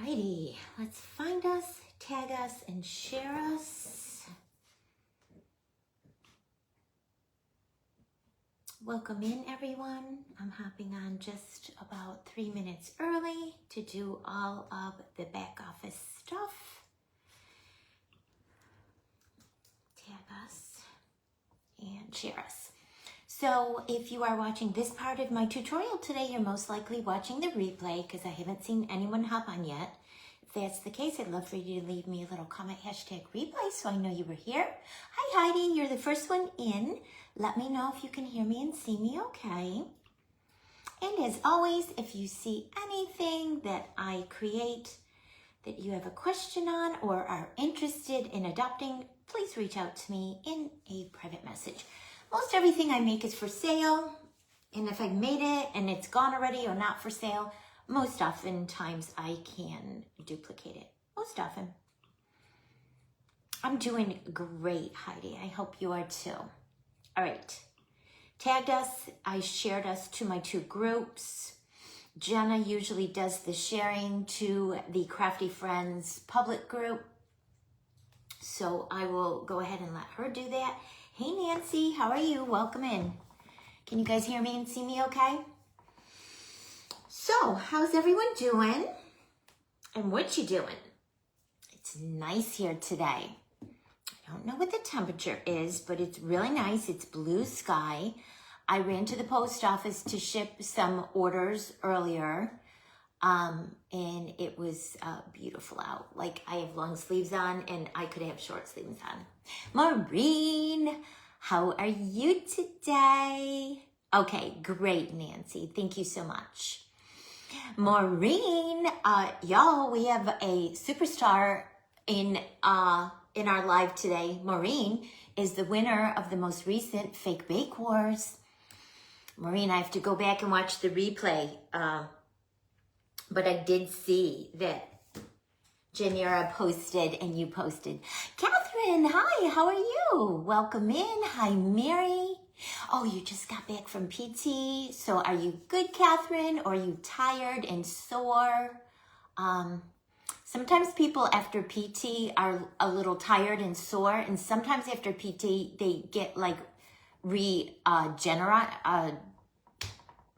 Alrighty, let's find us, tag us, and share us. Welcome in, everyone. I'm hopping on just about 3 minutes early to do all of the back office stuff. Tag us and share us. So if you are watching this part of my tutorial today, you're most likely watching the replay because I haven't seen anyone hop on yet. If that's the case, I'd love for you to leave me a little comment, #replay, so I know you were here. Hi, Heidi, you're the first one in. Let me know if you can hear me and see me okay. And as always, if you see anything that I create that you have a question on or are interested in adopting, please reach out to me in a private message. Most everything I make is for sale, and if I made it and it's gone already or not for sale, most oftentimes I can duplicate it. Most often. I'm doing great, Heidi. I hope you are too. All right. Tagged us. I shared us to my 2 groups. Jenna usually does the sharing to the Crafty Friends public group, so I will go ahead and let her do that. Hey, Nancy, how are you? Welcome in. Can you guys hear me and see me okay? So, how's everyone doing? And what you doing? It's nice here today. I don't know what the temperature is, but it's really nice. It's blue sky. I ran to the post office to ship some orders earlier, and it was beautiful out. Like, I have long sleeves on, and I could have short sleeves on. Maureen, how are you today? Okay, great, Nancy. Thank you so much. Maureen, y'all, we have a superstar in our live today. Maureen is the winner of the most recent Fake Bake Wars. Maureen, I have to go back and watch the replay, but I did see that Janira posted and you posted. Catherine, hi, how are you? Welcome in. Hi, Mary. Oh, you just got back from PT. So are you good, Catherine, or are you tired and sore? Sometimes people after PT are a little tired and sore, and sometimes after PT they get like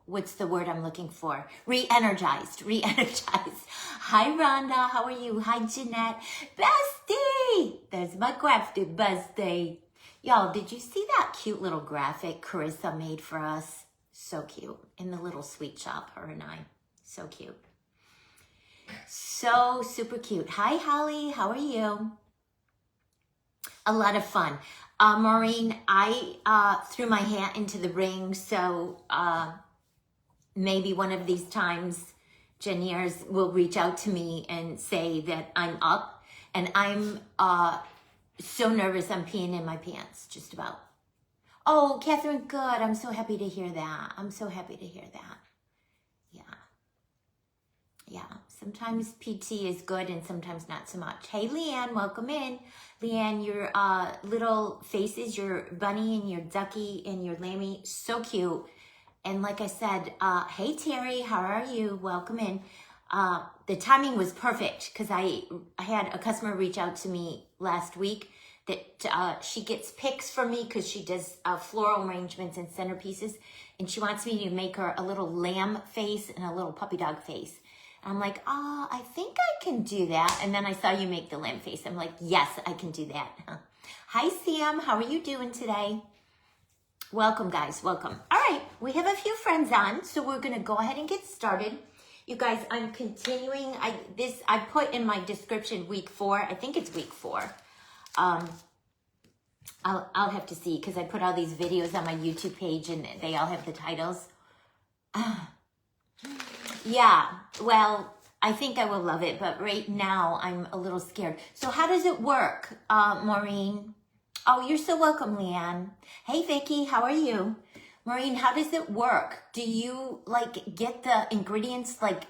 what's the word I'm looking for? Re-energized. Hi, Rhonda. How are you? Hi, Jeanette. Bestie! There's my crafty bestie. Y'all, did you see that cute little graphic Carissa made for us? So cute. In the little sweet shop, her and I. So cute. So super cute. Hi, Holly. How are you? A lot of fun. Maureen, I threw my hat into the ring, so maybe one of these times Janiers will reach out to me and say that I'm up, and I'm so nervous I'm peeing in my pants, just about. Oh, Catherine, good. I'm so happy to hear that. Yeah. Sometimes PT is good and sometimes not so much. Hey, Leanne, welcome in. Leanne, your little faces, your bunny and your ducky and your lammy, so cute. And like I said, hey, Terry, how are you? Welcome in. The timing was perfect because I had a customer reach out to me last week that she gets pics from me because she does floral arrangements and centerpieces, and she wants me to make her a little lamb face and a little puppy dog face. I'm like, I think I can do that. And then I saw you make the lamb face. I'm like, yes, I can do that. Hi, Sam. How are you doing today? Welcome, guys. Welcome. All right. We have a few friends on, so we're going to go ahead and get started. You guys, I'm continuing. I put in my description week 4. I think it's week 4. I'll have to see because I put all these videos on my YouTube page and they all have the titles. Yeah, well, I think I will love it, but right now I'm a little scared. So how does it work, Maureen? Oh, you're so welcome, Leanne. Hey, Vicky, how are you? Maureen, how does it work? Do you like get the ingredients like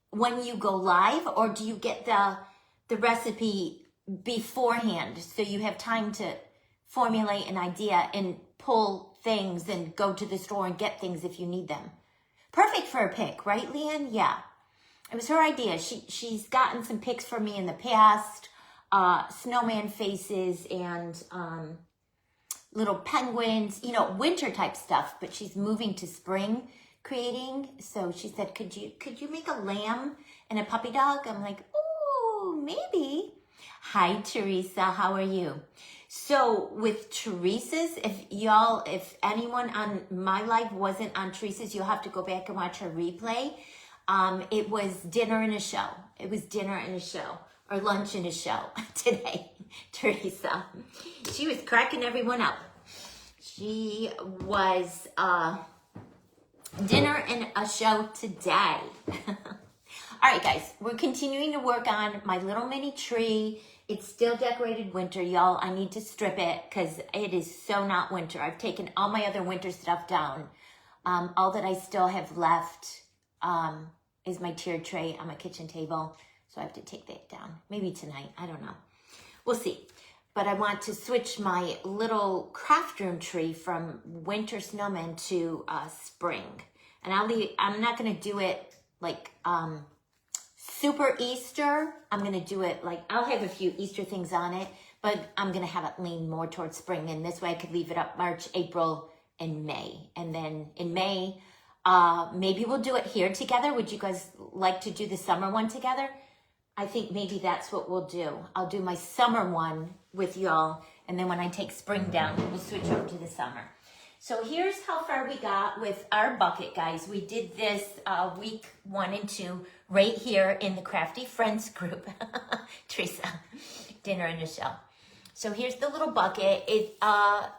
when you go live, or do you get the recipe beforehand so you have time to formulate an idea and pull things and go to the store and get things if you need them? Perfect for a pick, right, Leanne? Yeah. It was her idea. She's gotten some pics from me in the past, snowman faces and little penguins, you know, winter type stuff, but she's moving to spring creating. So she said, could you make a lamb and a puppy dog? I'm like, oh, maybe. Hi, Teresa. How are you? So with Teresa's, if anyone on my live wasn't on Teresa's, you'll have to go back and watch her replay. It was dinner and a show. It was dinner and a show, or lunch and a show today, Teresa. She was cracking everyone up. She was dinner and a show today. All right, guys, we're continuing to work on my little mini tree. It's still decorated winter, y'all. I need to strip it because it is so not winter. I've taken all my other winter stuff down. All that I still have left is my tiered tray on my kitchen table. So I have to take that down. Maybe tonight. I don't know. We'll see. But I want to switch my little craft room tree from winter snowman to spring. And I'm not going to do it like super Easter. I'm going to do it like, I'll have a few Easter things on it, but I'm going to have it lean more towards spring. And this way I could leave it up March, April, and May. And then in May, maybe we'll do it here together. Would you guys like to do the summer one together? I think maybe that's what we'll do. I'll do my summer one with y'all. And then when I take spring down, we'll switch over to the summer. So here's how far we got with our bucket, guys. We did this week 1 and 2 right here in the Crafty Friends group. Teresa, dinner and a show. So here's the little bucket. It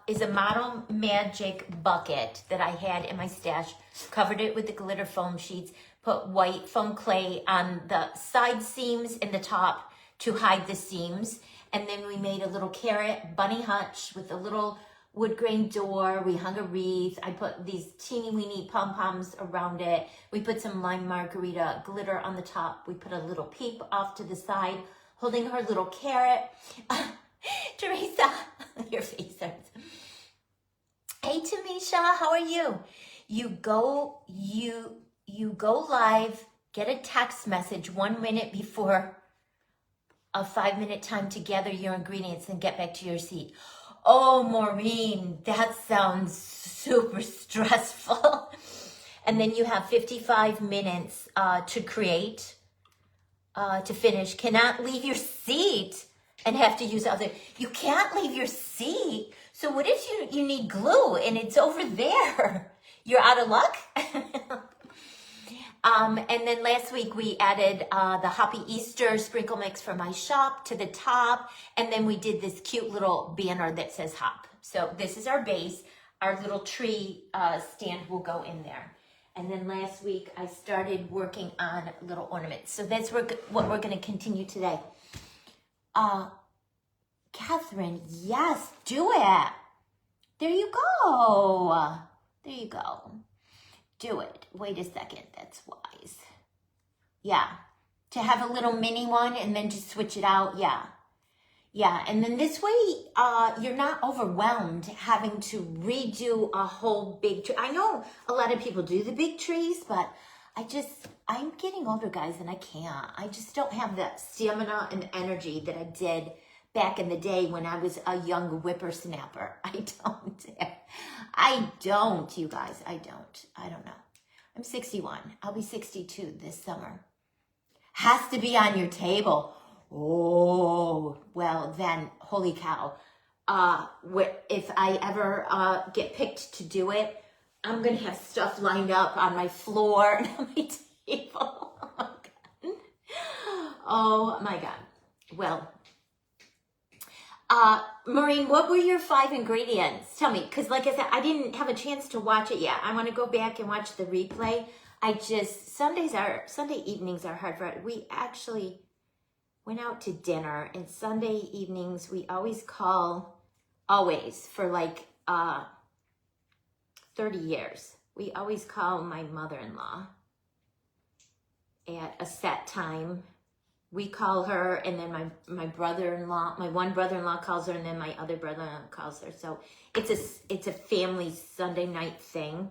is a Model Magic bucket that I had in my stash. Covered it with the glitter foam sheets. Put white foam clay on the side seams and the top to hide the seams. And then we made a little carrot bunny hutch with a little wood grain door. We hung a wreath. I put these teeny weeny pom-poms around it. We put some lime margarita glitter on the top. We put a little peep off to the side, holding her little carrot. Teresa, your face hurts. Hey, Tamisha, how are you? You go live, get a text message 1 minute before a 5-minute time to gather your ingredients and get back to your seat. Oh, Maureen, that sounds super stressful. And then you have 55 minutes to create, to finish. Cannot leave your seat and have to use other. You can't leave your seat. So what if you need glue and it's over there? You're out of luck. And then last week we added the Happy Easter sprinkle mix for my shop to the top. And then we did this cute little banner that says Hop. So this is our base. Our little tree stand will go in there. And then last week I started working on little ornaments. So that's what we're going to continue today. Catherine, yes, do it. There you go. There you go. Do it. Wait a second. That's wise. Yeah. To have a little mini one and then just switch it out. Yeah. Yeah. And then this way, you're not overwhelmed having to redo a whole big tree. I know a lot of people do the big trees, but I'm getting older, guys, and I can't. I just don't have the stamina and energy that I did back in the day when I was a young whippersnapper. I don't, you guys. I don't know. I'm 61. I'll be 62 this summer. Has to be on your table. Oh, well then, holy cow. If I ever get picked to do it, I'm going to have stuff lined up on my floor and on my table. Oh my God. Well, Maureen, what were your 5 ingredients? Tell me, because like I said, I didn't have a chance to watch it yet. I want to go back and watch the replay. Sunday evenings are hard for it. We actually went out to dinner, and Sunday evenings we always for like 30 years. We always call my mother-in-law at a set time. We call her, and then my brother-in-law, my one brother-in-law calls her, and then my other brother-in-law calls her. So it's a family Sunday night thing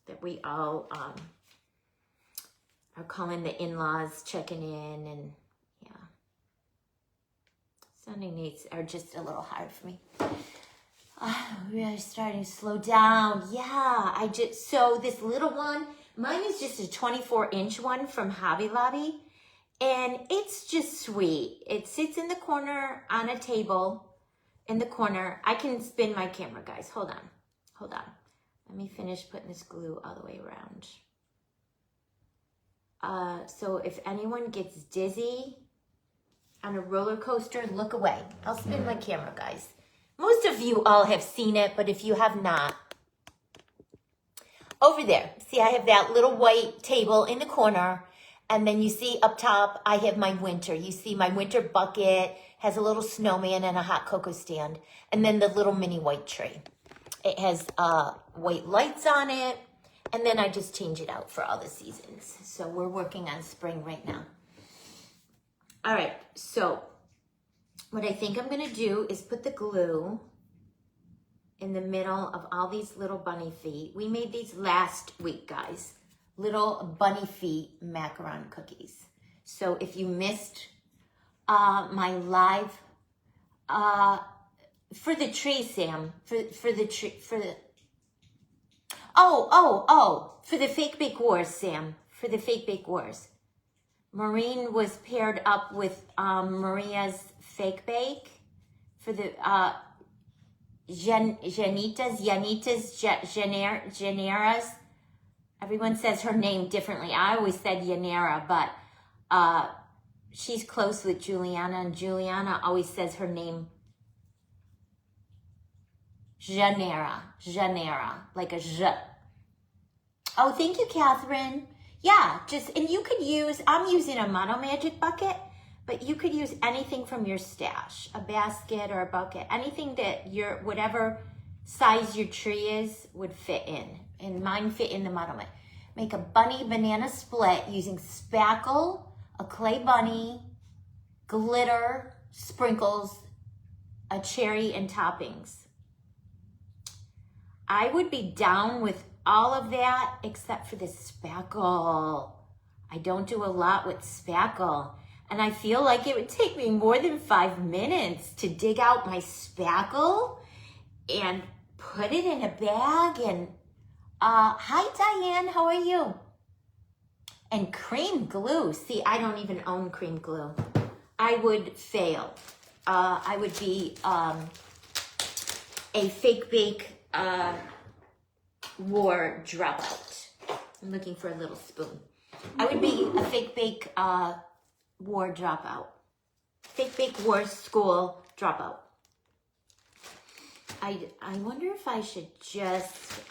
that we all are calling the in-laws, checking in, and yeah. Sunday nights are just a little hard for me. Really starting to slow down. Yeah, so this little one, mine is just a 24-inch one from Hobby Lobby. And it's just sweet. It sits in the corner on a table in the corner. I can spin my camera, guys. Hold on. Let me finish putting this glue all the way around. So if anyone gets dizzy on a roller coaster, look away. I'll spin my camera, guys. Most of you all have seen it, but if you have not, over there, see I have that little white table in the corner, and then you see up top, I have my winter. You see my winter bucket has a little snowman and a hot cocoa stand, and then the little mini white tree. It has white lights on it, and then I just change it out for all the seasons. So we're working on spring right now. All right, so what I think I'm gonna do is put the glue in the middle of all these little bunny feet. We made these last week, guys. Little bunny feet macaron cookies. So if you missed my live, for the tree, Sam, for the Fake Bake Wars, Sam, for the Fake Bake Wars. Maureen was paired up with Maria's Fake Bake for the Janera's. Everyone says her name differently. I always said Yanera, but she's close with Juliana, and Juliana always says her name Janera, like a J. Oh, thank you, Catherine. Yeah, and you could use, I'm using a Mono Magic bucket, but you could use anything from your stash, a basket or a bucket, anything that whatever size your tree is would fit in. And mine fit in the Mono Magic. Make a bunny banana split using spackle, a clay bunny, glitter, sprinkles, a cherry, and toppings. I would be down with all of that except for the spackle. I don't do a lot with spackle. And I feel like it would take me more than 5 minutes to dig out my spackle and put it in a bag. And hi, Diane, how are you? And cream glue. See, I don't even own cream glue. I would fail. I would be a Fake Bake War dropout. I'm looking for a little spoon. I would be a Fake Bake War dropout. Fake Bake War school dropout. I wonder if I should just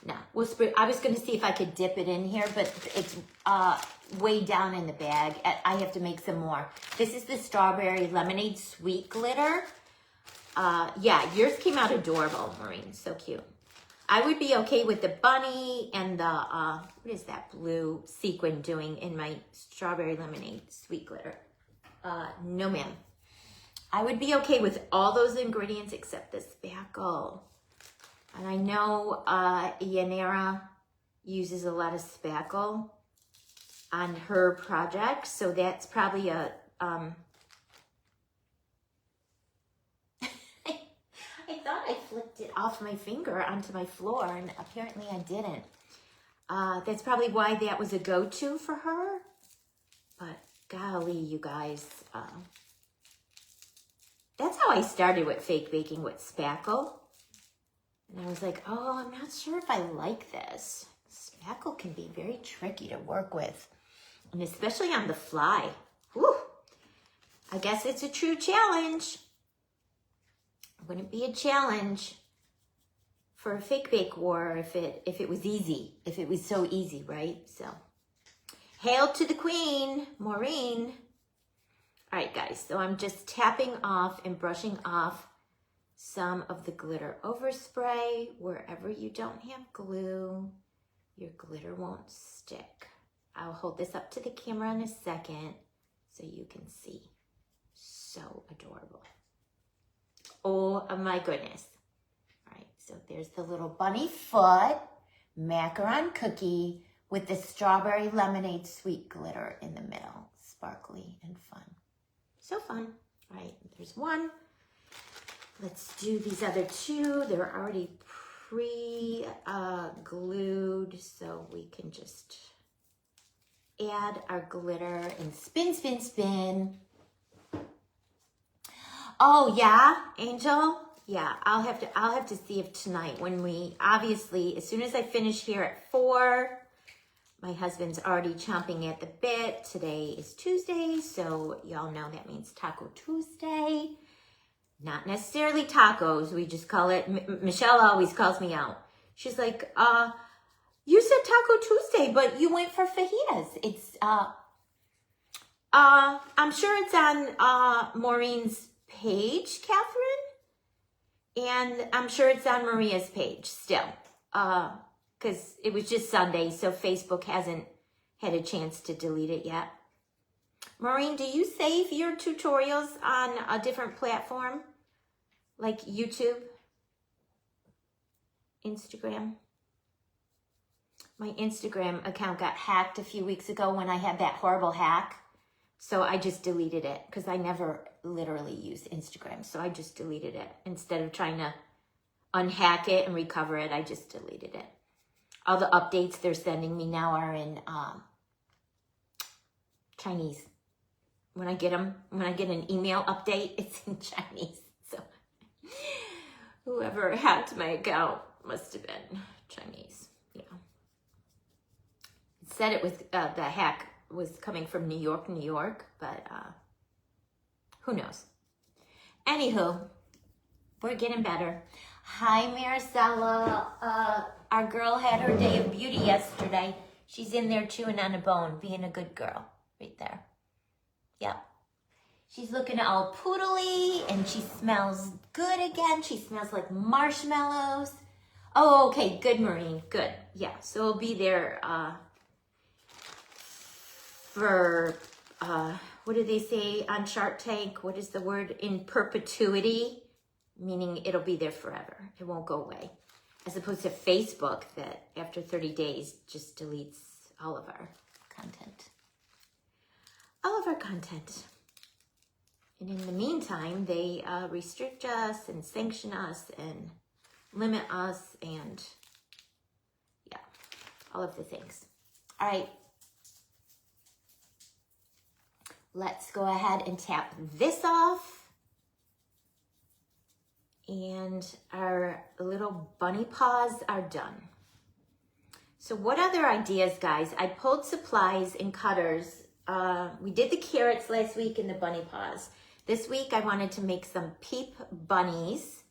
no, we'll spray. I was going to see if I could dip it in here, but it's way down in the bag. I have to make some more. This is the strawberry lemonade sweet glitter. Yeah, yours came out adorable, Maureen. So cute. I would be okay with the bunny and the, what is that blue sequin doing in my strawberry lemonade sweet glitter? No, ma'am. I would be okay with all those ingredients except the spackle. And I know Yanera uses a lot of spackle on her project, so that's probably a, I thought I flipped it off my finger onto my floor, and apparently I didn't. That's probably why that was a go-to for her. But golly, you guys, that's how I started with fake baking with spackle. And I was like, oh, I'm not sure if I like this. Spackle can be very tricky to work with, and especially on the fly. Whew. I guess it's a true challenge. It wouldn't be a challenge for a Fake Bake War if it was easy, if it was so easy, right? So, hail to the queen, Maureen. All right, guys, so I'm just tapping off and brushing off some of the glitter overspray. Wherever you don't have glue, your glitter won't stick. I'll hold this up to the camera in a second so you can see. So adorable. Oh my goodness. All right, so there's the little bunny foot macaron cookie with the strawberry lemonade sweet glitter in the middle. Sparkly and fun. So fun. All right, there's one. Let's do these other two. They're already pre-glued, so we can just add our glitter and spin, spin, spin. Oh yeah, Angel. Yeah, I'll have to see if tonight, when we, obviously, as soon as I finish here at 4, my husband's already chomping at the bit. Today is Tuesday, so y'all know that means Taco Tuesday. Not necessarily tacos, we just call it, Michelle always calls me out. She's like, you said Taco Tuesday, but you went for fajitas. It's, I'm sure it's on Maureen's page, Catherine. And I'm sure it's on Maria's page still. Because it was just Sunday, so Facebook hasn't had a chance to delete it yet. Maureen, do you save your tutorials on a different platform? Like YouTube? Instagram? My Instagram account got hacked a few weeks ago when I had that horrible hack. So I just deleted it because I never literally use Instagram. So I just deleted it. Instead of trying to unhack it and recover it, I just deleted it. All the updates they're sending me now are in Chinese. When I get them, when I get an email update, it's in Chinese. So whoever hacked my account must have been Chinese. Yeah. It said it was the hack was coming from New York, but who knows? Anywho, we're getting better. Hi, Maricela. Our girl had her day of beauty yesterday. She's in there chewing on a bone, being a good girl, right there. Yep. She's looking all poodly, and she smells good again. She smells like marshmallows. Oh, okay, good, Maureen, good. Yeah, so it'll be there for, what do they say on Shark Tank? What is the word? In perpetuity, meaning it'll be there forever. It won't go away. As opposed to Facebook that after 30 days just deletes all of our content. All of our content. And in the meantime, they restrict us and sanction us and limit us and yeah, all of the things. All right. Let's go ahead and tap this off. And our little bunny paws are done. So what other ideas, guys? I pulled supplies and cutters. We did the carrots last week and the bunny paws. This week I wanted to make some peep bunnies.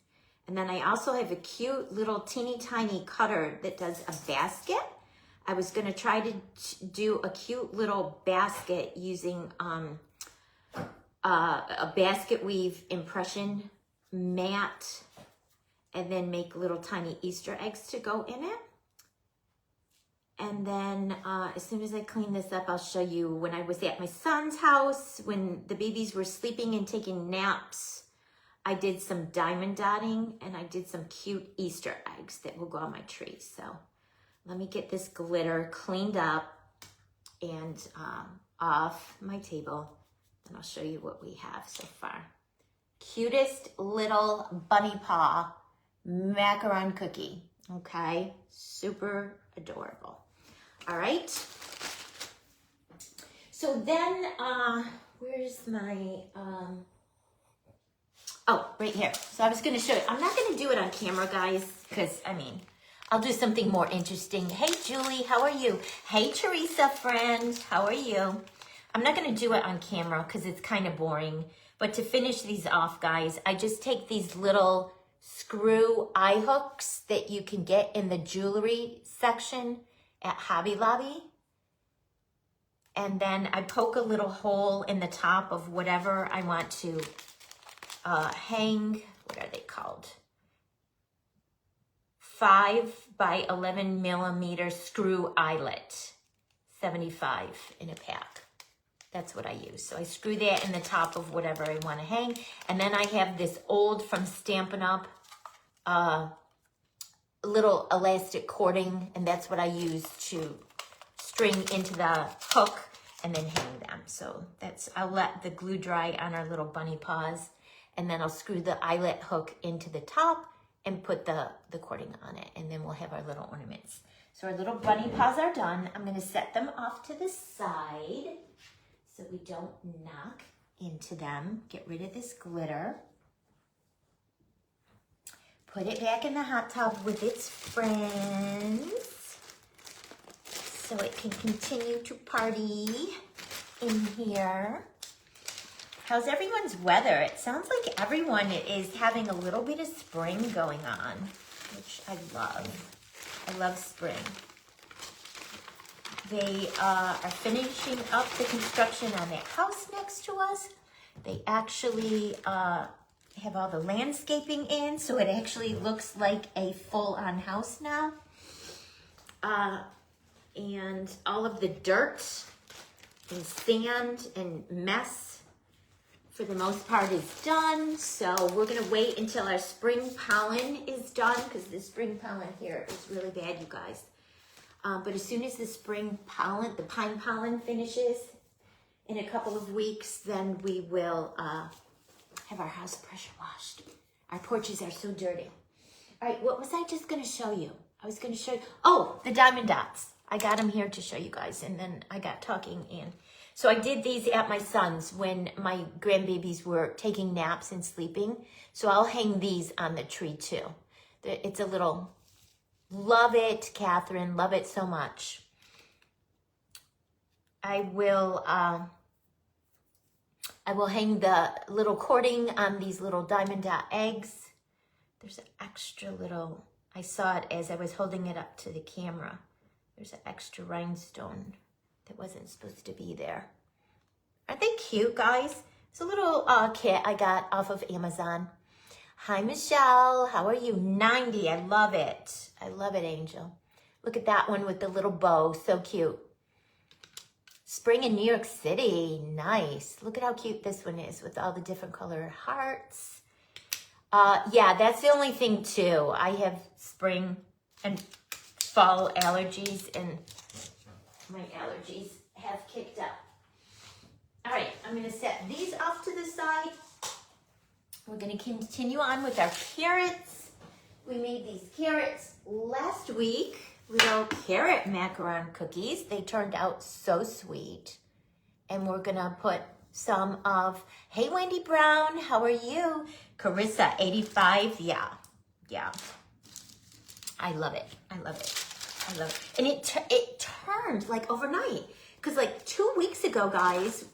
And then I also have a cute little teeny tiny cutter that does a basket. I was going to try to do a cute little basket using a basket weave impression mat and then make little tiny Easter eggs to go in it. And then as soon as I clean this up, I'll show you when I was at my son's house, when the babies were sleeping and taking naps, I did some diamond dotting and I did some cute Easter eggs that will go on my tree. So let me get this glitter cleaned up and off my table, and I'll show you what we have so far. Cutest little bunny paw macaron cookie, okay? Super adorable. All right. So then, where's my, oh, right here. So I was going to show you. I'm not going to do it on camera, guys, because, I mean, I'll do something more interesting. Hey, Julie, how are you? Hey, Teresa, friend, how are you? I'm not going to do it on camera because it's kind of boring. But to finish these off, guys, I just take these little screw eye hooks that you can get in the jewelry section at Hobby Lobby. And then I poke a little hole in the top of whatever I want to hang. What are they called? 5 by 11 millimeter screw eyelet, 75 in a pack. That's what I use. So I screw that in the top of whatever I want to hang. And then I have this old from Stampin' Up! Little elastic cording, and that's what I use to string into the hook and then hang them. So I'll let the glue dry on our little bunny paws, and then I'll screw the eyelet hook into the top and put the cording on it, and then we'll have our little ornaments. So our little bunny paws are done. I'm gonna set them off to the side so we don't knock into them. Get rid of this glitter. Put it back in the hot tub with its friends so it can continue to party in here. How's everyone's weather? It sounds like everyone is having a little bit of spring going on, which I love. I love spring. They are finishing up the construction on that house next to us. They actually have all the landscaping in, so it actually looks like a full-on house now. And all of the dirt and sand and mess, for the most part, is done. So we're gonna wait until our spring pollen is done, because the spring pollen here is really bad, you guys. But as soon as the spring pollen, the pine pollen finishes in a couple of weeks, then we will have our house pressure washed. Our porches are so dirty. All right, what was I just gonna show you? I was gonna show you, oh, the diamond dots. I got them here to show you guys, and then I got talking, and so I did these at my son's when my grandbabies were taking naps and sleeping. So I'll hang these on the tree too. It's a little, love it, Catherine, love it so much. I will hang the little cording on these little diamond dot eggs. There's an extra little, I saw it as I was holding it up to the camera. There's an extra rhinestone that wasn't supposed to be there. Aren't they cute, guys? It's a little kit I got off of Amazon. Hi, Michelle. How are you? 90. I love it. I love it, Angel. Look at that one with the little bow. So cute. Spring in New York City. Nice. Look at how cute this one is with all the different colored hearts. Yeah, that's the only thing, too. I have spring and fall allergies, and my allergies have kicked up. All right, I'm gonna set these off to the side. We're gonna continue on with our carrots. We made these carrots last week, little carrot macaron cookies. They turned out so sweet. And we're gonna put some of, hey, Wendy Brown, how are you? Carissa, 85, yeah. I love it, I love it. I love it. And it turned like overnight. Because like 2 weeks ago, guys,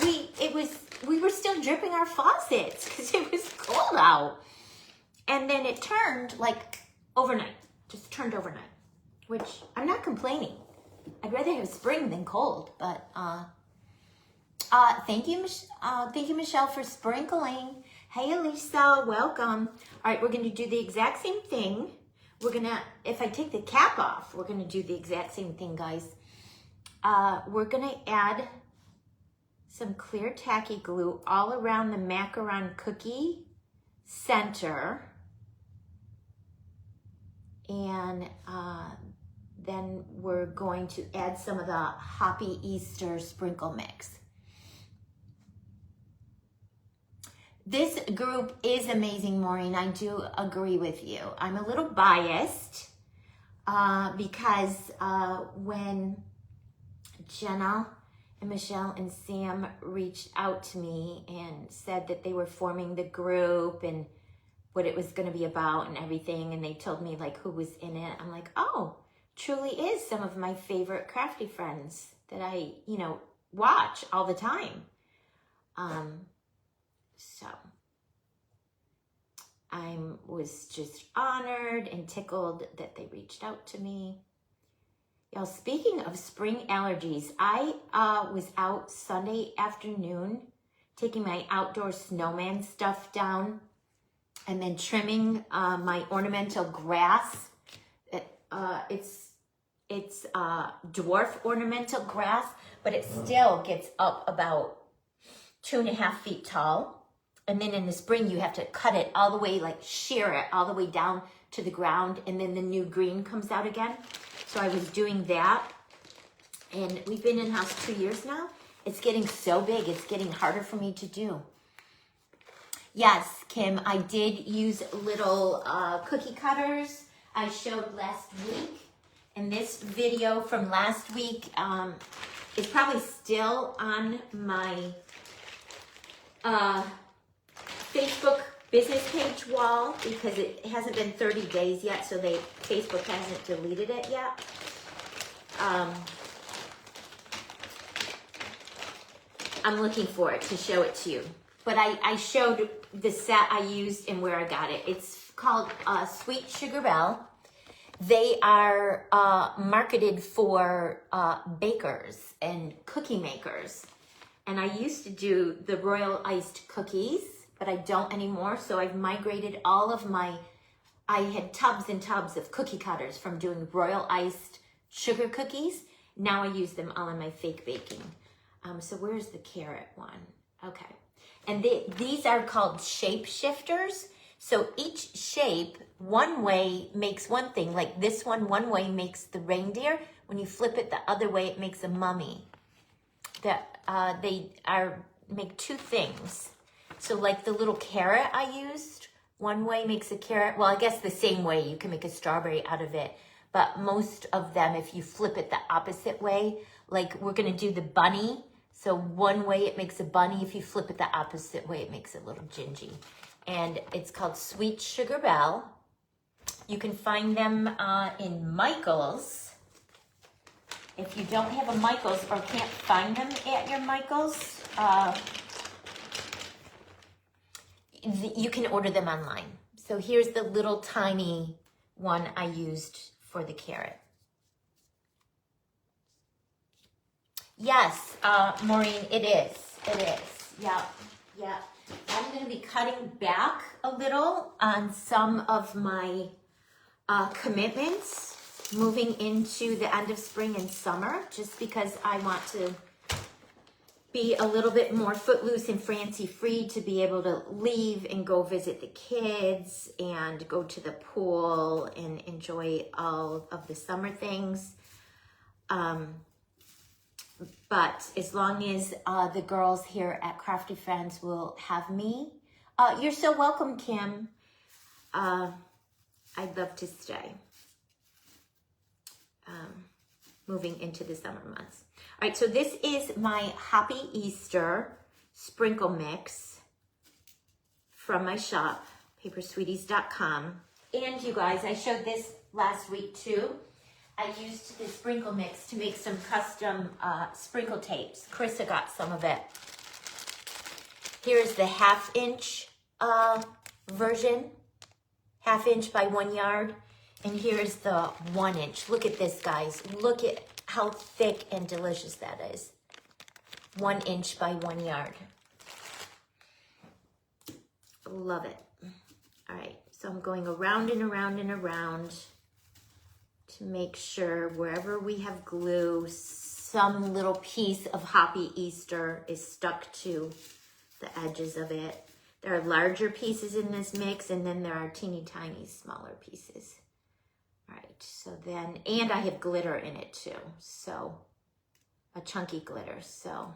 we were still dripping our faucets because it was cold out. And then it turned like overnight. Just turned overnight. Which I'm not complaining. I'd rather have spring than cold. But thank you, Michelle, for sprinkling. Hey, Elisa, welcome. All right, we're going to do the exact same thing. We're gonna, if I take the cap off, we're gonna do the exact same thing, guys. We're gonna add some clear tacky glue all around the macaron cookie center. And then we're going to add some of the Hoppy Easter sprinkle mix. This group is amazing, Maureen. I do agree with you. I'm a little biased because when Jenna and Michelle and Sam reached out to me and said that they were forming the group and what it was going to be about and everything, and they told me like who was in it, I'm like, oh, truly is some of my favorite crafty friends that I, watch all the time. So I was just honored and tickled that they reached out to me. Y'all, speaking of spring allergies, I was out Sunday afternoon taking my outdoor snowman stuff down and then trimming my ornamental grass. It's dwarf ornamental grass, but it still gets up about 2.5 feet tall. And then in the spring, you have to cut it all the way, like shear it all the way down to the ground. And then the new green comes out again. So I was doing that. And we've been in the house 2 years now. It's getting so big, it's getting harder for me to do. Yes, Kim, I did use little cookie cutters I showed last week. And this video from last week is probably still on my Facebook business page wall because it hasn't been 30 days yet, so Facebook hasn't deleted it yet. I'm looking for it to show it to you. But I showed the set I used and where I got it. It's called Sweet Sugar Belle. They are marketed for bakers and cookie makers. And I used to do the royal iced cookies, but I don't anymore. So I've migrated all of I had tubs and tubs of cookie cutters from doing royal iced sugar cookies. Now I use them all in my fake baking. So where's the carrot one? Okay. And these are called shape shifters. So each shape, one way makes one thing. Like this one way makes the reindeer. When you flip it the other way, it makes a mummy. They make two things. So like the little carrot I used, one way makes a carrot. Well, I guess the same way you can make a strawberry out of it. But most of them, if you flip it the opposite way, like we're going to do the bunny. So one way it makes a bunny. If you flip it the opposite way, it makes a little gingy. And it's called Sweet Sugar Belle. You can find them in Michael's. If you don't have a Michael's or can't find them at your Michael's, you can order them online. So here's the little tiny one I used for the carrot. Yes, Maureen, it is. It is. Yeah, yeah. I'm going to be cutting back a little on some of my commitments moving into the end of spring and summer, just because I want to be a little bit more footloose and fancy-free to be able to leave and go visit the kids and go to the pool and enjoy all of the summer things. But as long as the girls here at Crafty Friends will have me, you're so welcome, Kim. I'd love to stay. Moving into the summer months. All right, so this is my Happy Easter sprinkle mix from my shop, papersweeties.com. And you guys, I showed this last week too. I used the sprinkle mix to make some custom sprinkle tapes. Carissa got some of it. Here's the 1/2 inch version, 1/2 inch by 1 yard. And here's the 1 inch. Look at this, guys. Look at how thick and delicious that is. 1 inch by 1 yard. Love it. All right, so I'm going around and around and around to make sure wherever we have glue, some little piece of Happy Easter is stuck to the edges of it. There are larger pieces in this mix, and then there are teeny tiny smaller pieces. All right, so then, and I have glitter in it too, so a chunky glitter. So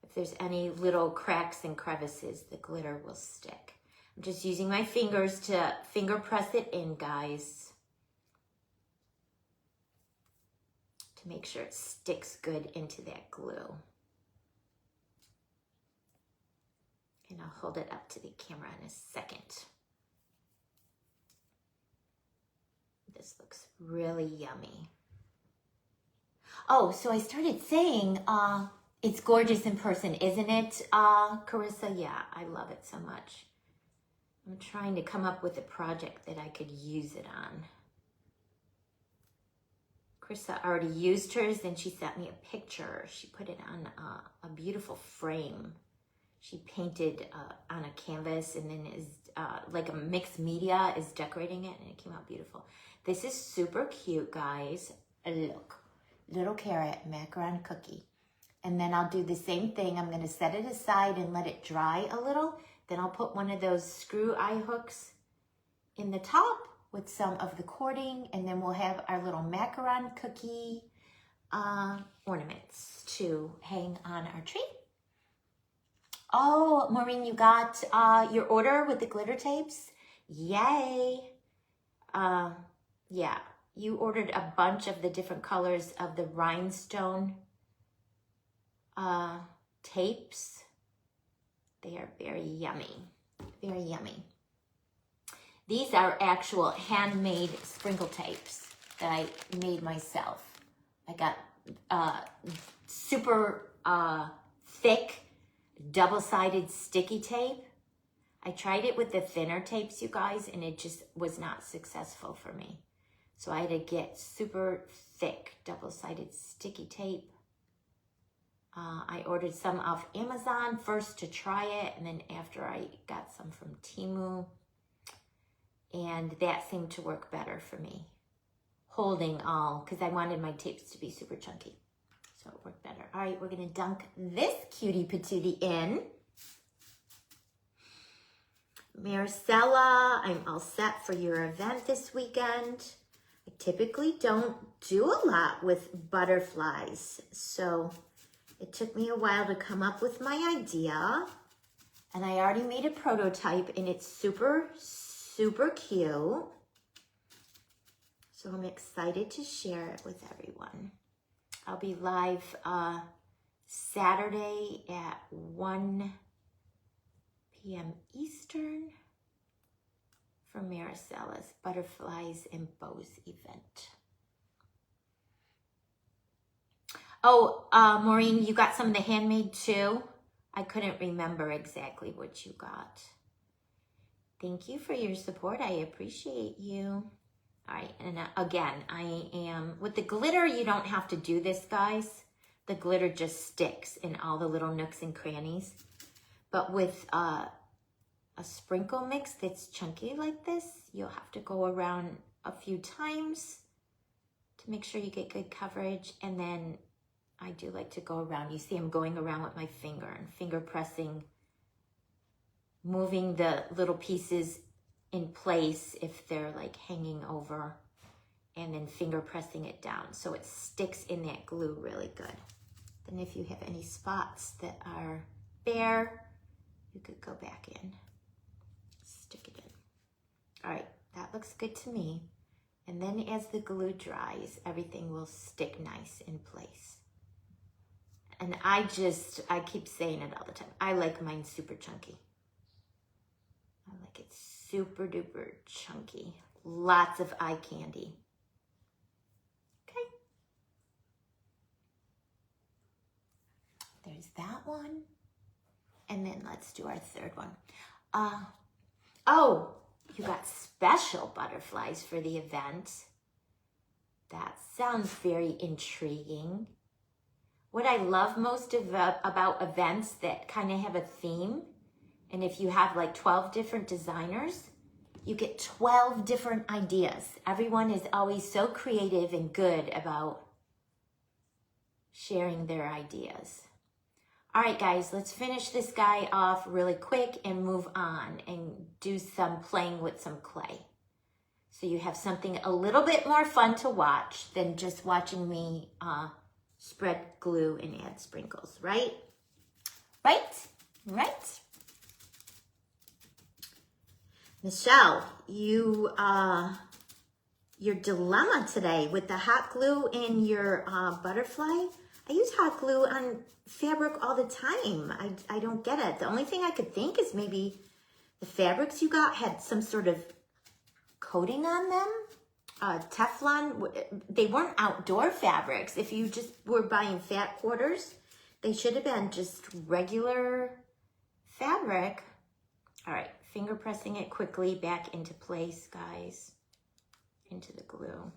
if there's any little cracks and crevices, the glitter will stick. I'm just using my fingers to finger press it in, guys, to make sure it sticks good into that glue. And I'll hold it up to the camera in a second. This looks really yummy. Oh, so I started saying, it's gorgeous in person, isn't it, Carissa? Yeah, I love it so much. I'm trying to come up with a project that I could use it on. Carissa already used hers, then she sent me a picture. She put it on a beautiful frame. She painted on a canvas, and then is like a mixed media is decorating it, and it came out beautiful. This is super cute, guys. Look, little carrot macaron cookie. And then I'll do the same thing. I'm going to set it aside and let it dry a little. Then I'll put one of those screw eye hooks in the top with some of the cording, and then we'll have our little macaron cookie ornaments to hang on our tree. Oh, Maureen, you got your order with the glitter tapes? Yay. Yeah, you ordered a bunch of the different colors of the rhinestone tapes. They are very yummy, very yummy. These are actual handmade sprinkle tapes that I made myself. I got super thick, double-sided sticky tape. I tried it with the thinner tapes, you guys, and it just was not successful for me. So I had to get super thick, double-sided sticky tape. I ordered some off Amazon first to try it, and then after I got some from Temu, and that seemed to work better for me. Holding all, because I wanted my tapes to be super chunky. So it worked better. All right, we're gonna dunk this cutie patootie in. Maricela, I'm all set for your event this weekend. I typically don't do a lot with butterflies, so it took me a while to come up with my idea, and I already made a prototype, and it's super, super cute. So I'm excited to share it with everyone. I'll be live Saturday at 1 p.m. Eastern for Maricela's Butterflies and Bows event. Oh, Maureen, you got some of the handmade too? I couldn't remember exactly what you got. Thank you for your support. I appreciate you. All right, and again, I am, with the glitter, you don't have to do this, guys. The glitter just sticks in all the little nooks and crannies. But with a sprinkle mix that's chunky like this, you'll have to go around a few times to make sure you get good coverage. And then I do like to go around. You see I'm going around with my finger and finger pressing, moving the little pieces in place if they're like hanging over, and then finger pressing it down so it sticks in that glue really good. Then if you have any spots that are bare, you could go back in, stick it in. All right, that looks good to me. And then as the glue dries, everything will stick nice in place. And I keep saying it all the time. I like mine super chunky. I like it super duper chunky. Lots of eye candy. Okay. There's that one. And then let's do our third one. Oh, you got special butterflies for the event. That sounds very intriguing. What I love most about events that kind of have a theme, and if you have like 12 different designers, you get 12 different ideas. Everyone is always so creative and good about sharing their ideas. All right, guys, let's finish this guy off really quick and move on and do some playing with some clay. So you have something a little bit more fun to watch than just watching me spread glue and add sprinkles, right? Right? Right? Michelle, your dilemma today with the hot glue in your butterfly. I use hot glue on fabric all the time. I don't get it. The only thing I could think is maybe the fabrics you got had some sort of coating on them. Teflon, they weren't outdoor fabrics. If you just were buying fat quarters, they should have been just regular fabric. All right, finger pressing it quickly back into place, guys, into the glue.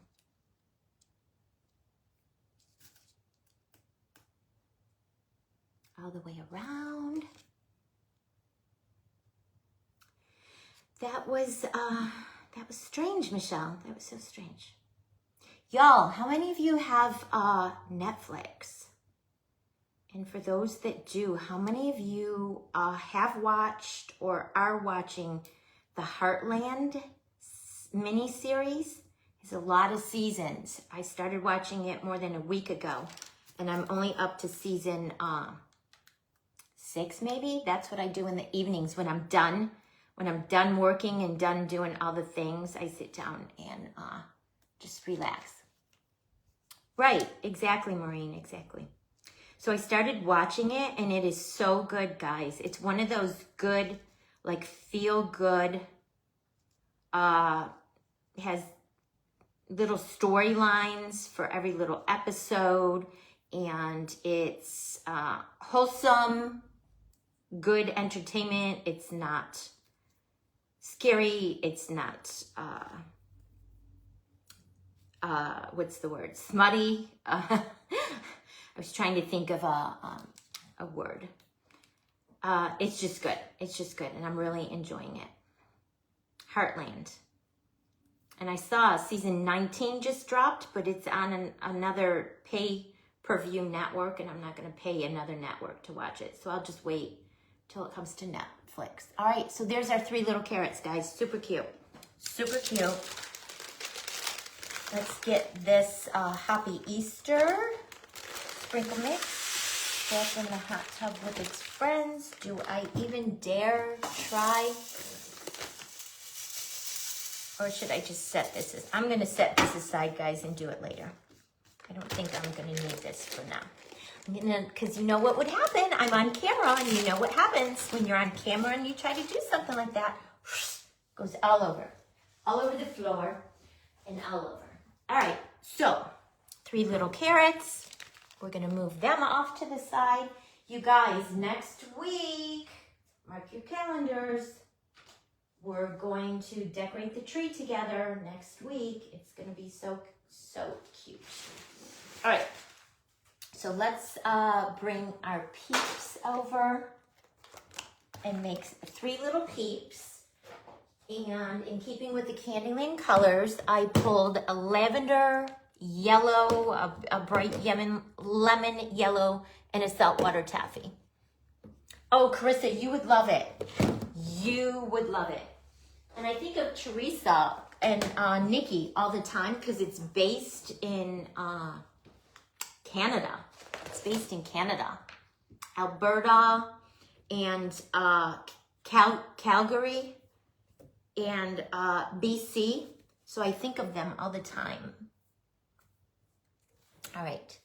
All the way around. That was strange, Michelle. That was so strange. Y'all, how many of you have Netflix? And for those that do, how many of you have watched or are watching the Heartland miniseries? It's a lot of seasons. I started watching it more than a week ago, and I'm only up to season 6 maybe. That's what I do in the evenings when I'm done. When I'm done working and done doing all the things, I sit down and just relax. Right, exactly, Maureen, exactly. So I started watching it, and it is so good, guys. It's one of those good, like, feel good, has little storylines for every little episode, and it's wholesome, good entertainment. It's not scary. It's not, what's the word? Smutty. I was trying to think of a word. It's just good. It's just good, and I'm really enjoying it. Heartland. And I saw season 19 just dropped, but it's on another pay-per-view network, and I'm not going to pay another network to watch it. So I'll just wait till it comes to Netflix. All right, so there's our 3 little carrots, guys. Super cute. Super cute. Let's get this Happy Easter sprinkle mix. Back in the hot tub with its friends. Do I even dare try? Or should I just set this? I'm going to set this aside, guys, and do it later. I don't think I'm going to need this for now. Because you know what would happen? I'm on camera, and you know what happens when you're on camera and you try to do something like that. Goes all over the floor, and all over. All right, so 3 little carrots. We're going to move them off to the side. You guys, next week, mark your calendars. We're going to decorate the tree together next week. It's going to be so cute. All right. So let's bring our peeps over and make 3 little peeps. And in keeping with the Candyland colors, I pulled a lavender, yellow, a bright lemon yellow, and a saltwater taffy. Oh, Carissa, you would love it. You would love it. And I think of Teresa and Nikki all the time because it's based in Canada. It's based in Canada, Alberta, and Calgary, and BC. So I think of them all the time. All right.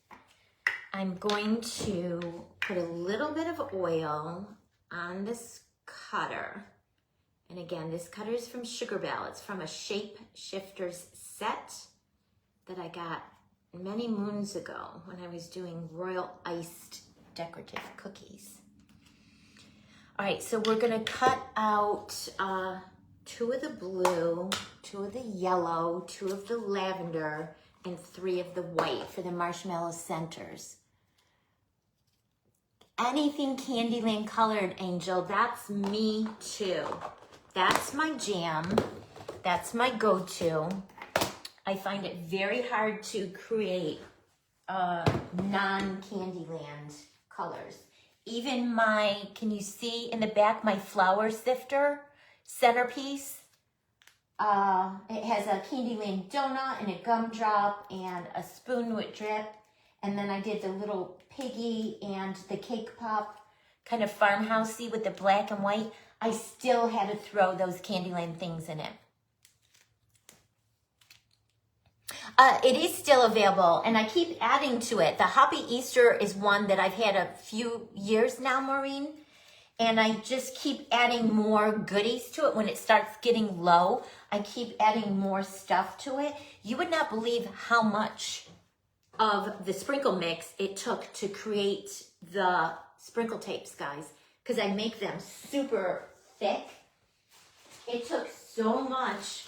I'm going to put a little bit of oil on this cutter. And again, this cutter is from Sugar Belle. It's from a Shape Shifters set that I got many moons ago when I was doing royal iced decorative cookies. All right, so we're gonna cut out 2 of the blue, 2 of the yellow, 2 of the lavender, and 3 of the white for the marshmallow centers. Anything Candyland colored, Angel, that's me too. That's my jam. That's my go-to. I find it very hard to create non-Candyland colors. Even can you see in the back, my flower sifter centerpiece? It has a Candyland donut and a gumdrop and a spoon with drip. And then I did the little piggy and the cake pop, kind of farmhousey with the black and white. I still had to throw those Candyland things in it. It is still available, and I keep adding to it. The Happy Easter is one that I've had a few years now, Maureen, and I just keep adding more goodies to it. When it starts getting low, I keep adding more stuff to it. You would not believe how much of the sprinkle mix it took to create the sprinkle tapes, guys, because I make them super thick. It took so much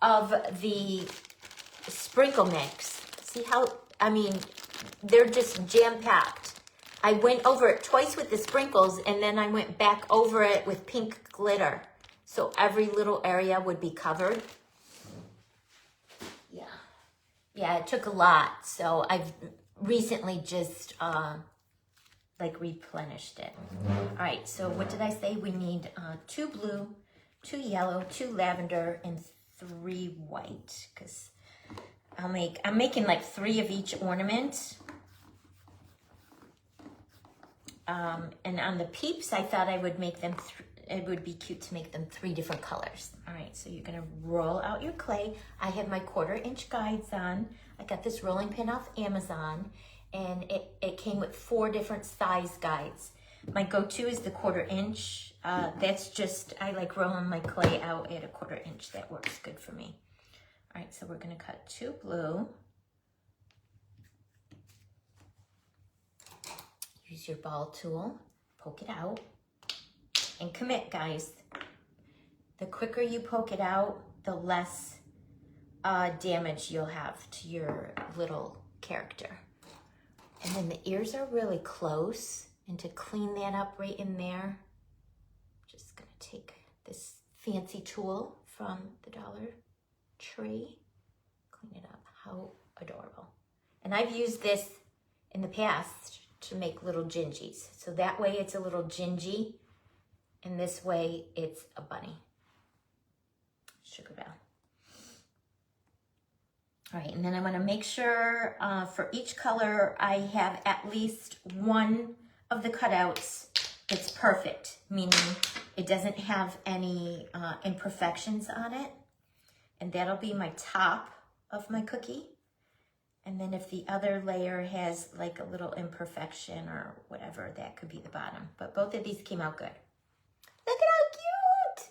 of the sprinkle mix. See how, they're just jam-packed. I went over it twice with the sprinkles, and then I went back over it with pink glitter. So every little area would be covered. Yeah, it took a lot. So I've recently just replenished it. All right, so what did I say? We need 2 blue, 2 yellow, 2 lavender, and 3 white, because I'm making like 3 of each ornament. And on the peeps, I thought I would make them, it would be cute to make them 3 different colors. All right, so you're gonna roll out your clay. I have my 1/4-inch guides on. I got this rolling pin off Amazon, and it came with 4 different size guides. My go-to is the 1/4-inch. That's just, I like rolling my clay out at a 1/4-inch. That works good for me. All right, so we're gonna cut 2 blue. Use your ball tool, poke it out, and commit, guys. The quicker you poke it out, the less damage you'll have to your little character. And then the ears are really close, and to clean that up right in there, I'm just gonna take this fancy tool from the Dollar Tree, clean it up. How adorable. And I've used this in the past to make little gingies. So that way it's a little gingy, and this way it's a bunny. Sugar Bell. All right, and then I'm gonna make sure for each color I have at least one of the cutouts that's perfect, meaning it doesn't have any imperfections on it. And that'll be my top of my cookie. And then if the other layer has like a little imperfection or whatever, that could be the bottom. But both of these came out good. Look at how cute.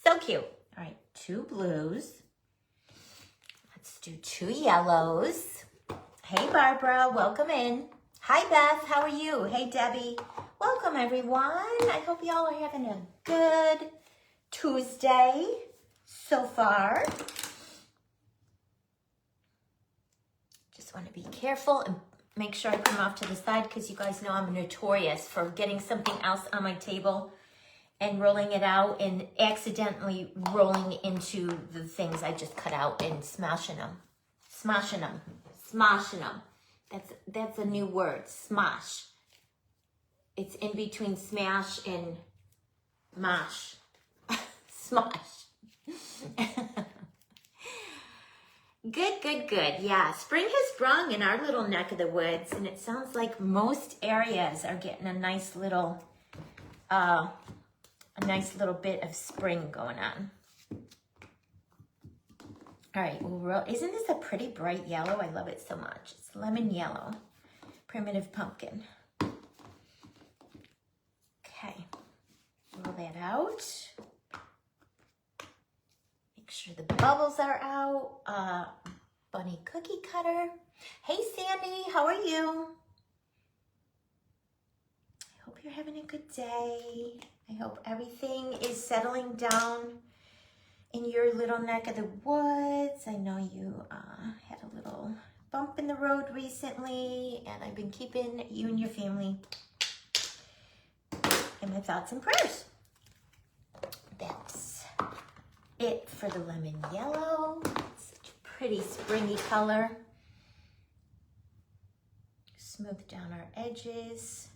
So cute. All right, 2 blues. Let's do 2 yellows. Hey, Barbara, welcome in. Hi, Beth, how are you? Hey, Debbie. Welcome, everyone. I hope y'all are having a good Tuesday so far. Want to be careful and make sure I put them off to the side, because you guys know I'm notorious for getting something else on my table and rolling it out and accidentally rolling into the things I just cut out and smashing them. Smashing them. Smashing them. That's a new word, smash. It's in between smash and mash. Smash. Good, good, good. Yeah, spring has sprung in our little neck of the woods, and it sounds like most areas are getting a nice little bit of spring going on. All right, isn't this a pretty bright yellow? I love it so much. It's lemon yellow, primitive pumpkin. Okay, roll that out. Make sure the bubbles are out. Bunny cookie cutter. Hey, Sandy, how are you? I hope you're having a good day. I hope everything is settling down in your little neck of the woods. I know you had a little bump in the road recently, and I've been keeping you and your family in my thoughts and prayers. That's it for the lemon yellow. Such a pretty springy color. Smooth down our edges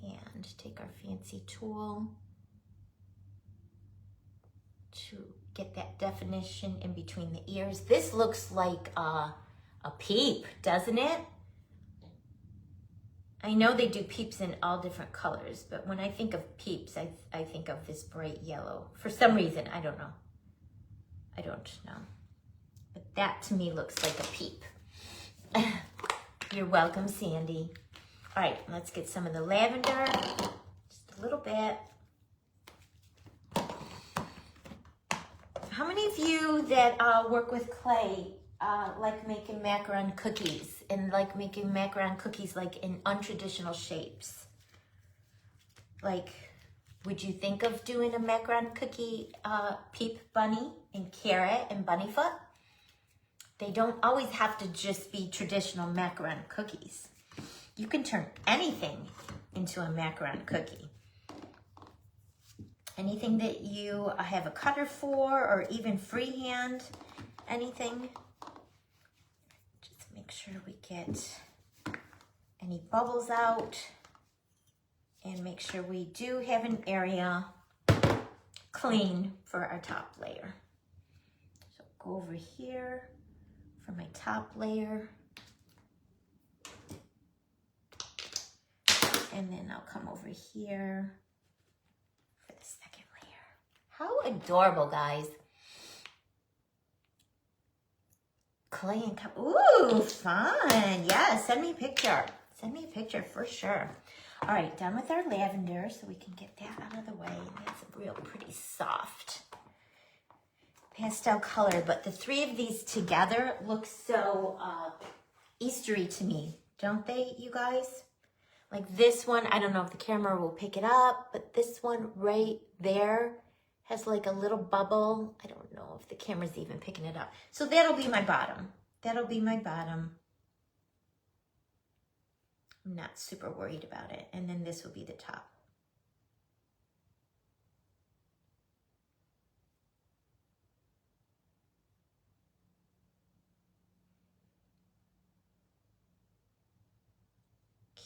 and take our fancy tool to get that definition in between the ears. This looks like a peep, doesn't it? I know they do peeps in all different colors, but when I think of peeps, I think of this bright yellow. For some reason, I don't know. I don't know. But that to me looks like a peep. You're welcome, Sandy. All right, let's get some of the lavender, just a little bit. How many of you that work with clay like making macaron cookies and like making macaron cookies like in untraditional shapes? Like, would you think of doing a macaron cookie peep bunny and carrot and bunny foot? They don't always have to just be traditional macaron cookies. You can turn anything into a macaron cookie. Anything that you have a cutter for, or even freehand, anything. Just make sure we get any bubbles out, and make sure we do have an area clean for our top layer. So go over here for my top layer. And then I'll come over here for the second layer. How adorable, guys. Clay and cup. Ooh, fun. Yeah, send me a picture. Send me a picture for sure. All right, done with our lavender, so we can get that out of the way. And that's a real pretty soft pastel color, but the three of these together look so Eastery to me, don't they, you guys? Like this one, I don't know if the camera will pick it up, but this one right there has like a little bubble. I don't know if the camera's even picking it up. So that'll be my bottom. That'll be my bottom. I'm not super worried about it. And then this will be the top.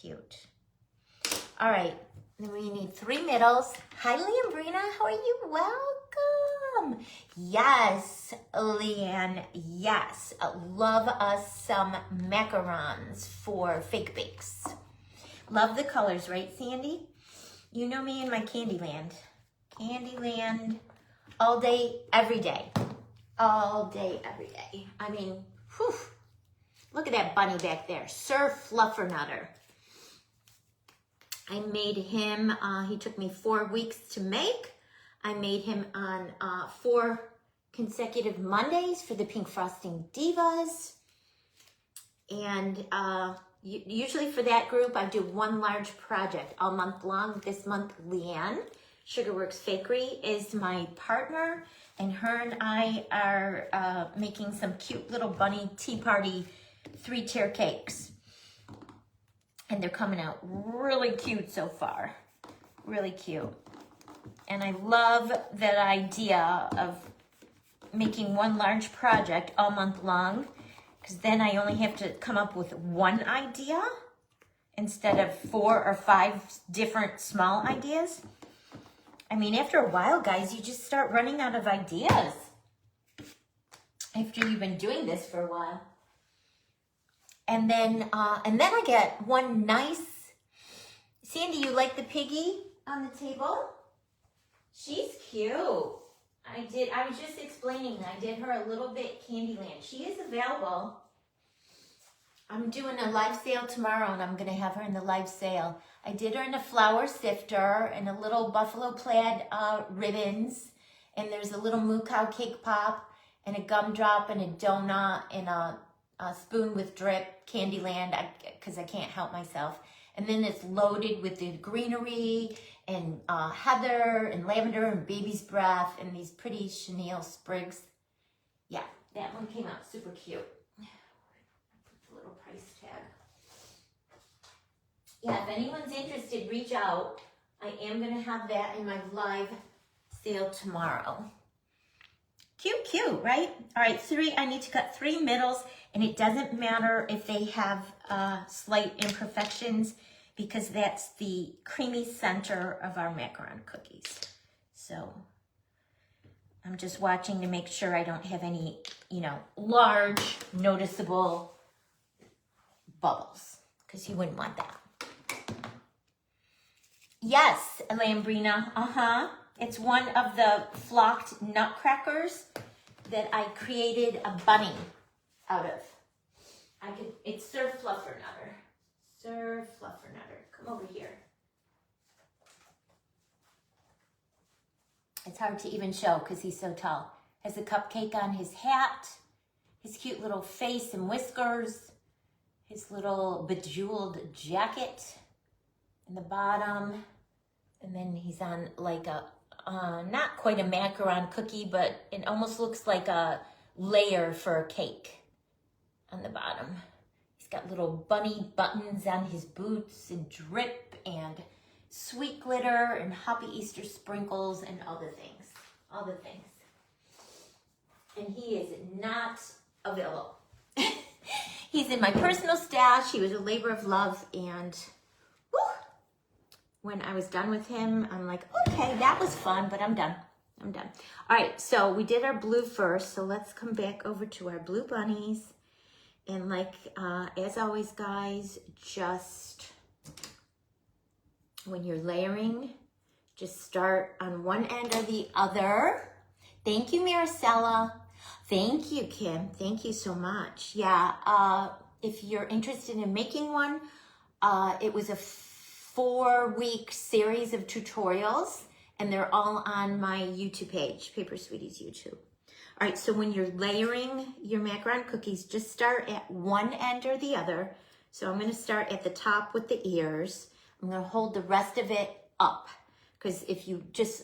Cute. All right, then we need 3 middles. Hi, Lambrina, how are you? Welcome. Yes, Leanne, yes. Love us some macarons for fake bakes. Love the colors, right, Sandy? You know me in my Candyland. Candyland, all day, every day. All day, every day. I mean, whew. Look at that bunny back there. Sir Fluffernutter. I made him, he took me 4 weeks to make. I made him on 4 consecutive Mondays for the Pink Frosting Divas. And usually for that group, I do 1 large project all month long. This month, Leanne, Sugarworks Fakery, is my partner. And her and I are making some cute little bunny tea party 3-tier cakes. And they're coming out really cute so far. Really cute. And I love that idea of making 1 large project all month long, because then I only have to come up with 1 idea instead of 4 or 5 different small ideas. I mean, after a while, guys, you just start running out of ideas after you've been doing this for a while. And then I get 1 nice, Sandy, you like the piggy on the table? She's cute. I was just explaining, I did her a little bit Candyland. She is available. I'm doing a live sale tomorrow, and I'm going to have her in the live sale. I did her in a flour sifter and a little buffalo plaid ribbons. And there's a little moo cow cake pop and a gumdrop and a donut and a spoon with drip, Candyland, because I can't help myself. And then it's loaded with the greenery and heather and lavender and baby's breath and these pretty chenille sprigs. Yeah, that one came out super cute. Put the little price tag. Yeah, if anyone's interested, reach out. I am going to have that in my live sale tomorrow. Cute, cute, right? All right, I need to cut 3 middles, and it doesn't matter if they have slight imperfections, because that's the creamy center of our macaron cookies. So I'm just watching to make sure I don't have any, large, noticeable bubbles, because you wouldn't want that. Yes, Lambrina, It's one of the flocked nutcrackers that I created a bunny out of. It's Sir Fluffernutter. Sir Fluffernutter, come over here. It's hard to even show because he's so tall. Has a cupcake on his hat, his cute little face and whiskers, his little bejeweled jacket in the bottom, and then he's on like a not quite a macaron cookie, but it almost looks like a layer for a cake on the bottom. He's got little bunny buttons on his boots and drip and sweet glitter and happy Easter sprinkles and all the things. All the things. And he is not available. He's in my personal stash. He was a labor of love, and when I was done with him, I'm like, okay, that was fun, but I'm done. I'm done. All right, so we did our blue first, so let's come back over to our blue bunnies. And like, as always, guys, just when you're layering, just start on one end or the other. Thank you, Maricela. Thank you, Kim. Thank you so much. Yeah, if you're interested in making one, it was a 4-week series of tutorials, and they're all on my YouTube page, Paper Sweeties YouTube. All right, so when you're layering your macaron cookies, just start at one end or the other. So I'm gonna start at the top with the ears. I'm gonna hold the rest of it up, because if you just